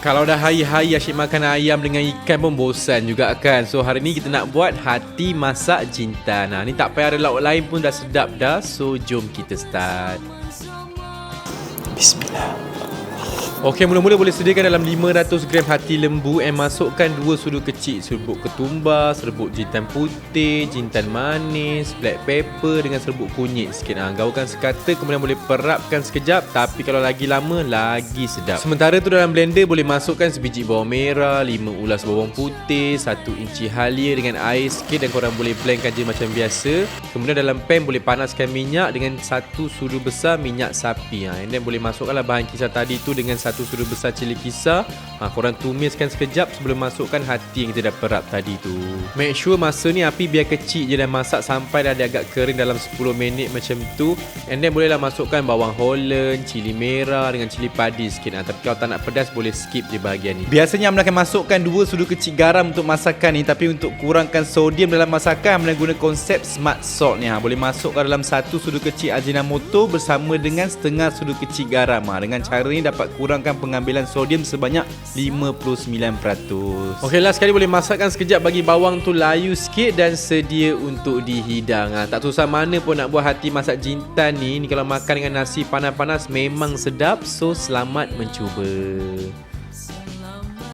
Kalau dah hari-hari asyik makan ayam dengan ikan pun bosan juga kan. So hari ni kita nak buat hati masak jintan. Ni tak payah ada lauk lain pun dah sedap dah. So jom kita start. Bismillah. Okey, mula-mula boleh sediakan dalam 500 gram hati lembu and masukkan 2 sudu kecil serbuk ketumbar, serbuk jintan putih, jintan manis, black pepper dengan serbuk kunyit sikit. Gaulkan sekata, kemudian boleh perapkan sekejap, tapi kalau lagi lama lagi sedap. Sementara tu dalam blender boleh masukkan sebiji bawang merah, 5 ulas bawang putih, 1 inci halia dengan air sikit dan korang boleh blendkan je macam biasa. Kemudian dalam pan boleh panaskan minyak dengan 1 sudu besar minyak sapi. And then boleh masukkanlah bahan kisar tadi tu dengan 1 sudu besar cili kisar. Korang tumiskan sekejap sebelum masukkan hati yang kita dah perap tadi tu. Make sure masa ni api biar kecil je dan masak sampai dah agak kering dalam 10 minit macam tu. And then bolehlah masukkan bawang holland, cili merah dengan cili padi sikit. Tapi kalau tak nak pedas boleh skip je bahagian ni. Biasanya Amna akan masukkan 2 sudu kecil garam untuk masakan ni, tapi untuk kurangkan sodium dalam masakan Amna guna konsep smart salt ni. Boleh masukkan dalam 1 sudu kecil Ajinomoto bersama dengan setengah sudu kecil garam. Dengan cara ni dapat kurangkan pengambilan sodium sebanyak 59%. Okey, last sekali boleh masakkan sekejap bagi bawang tu layu sikit dan sedia untuk dihidang. Tak susah mana pun nak buat hati masak jintan ni. Kalau makan dengan nasi panas-panas memang sedap. So selamat mencuba.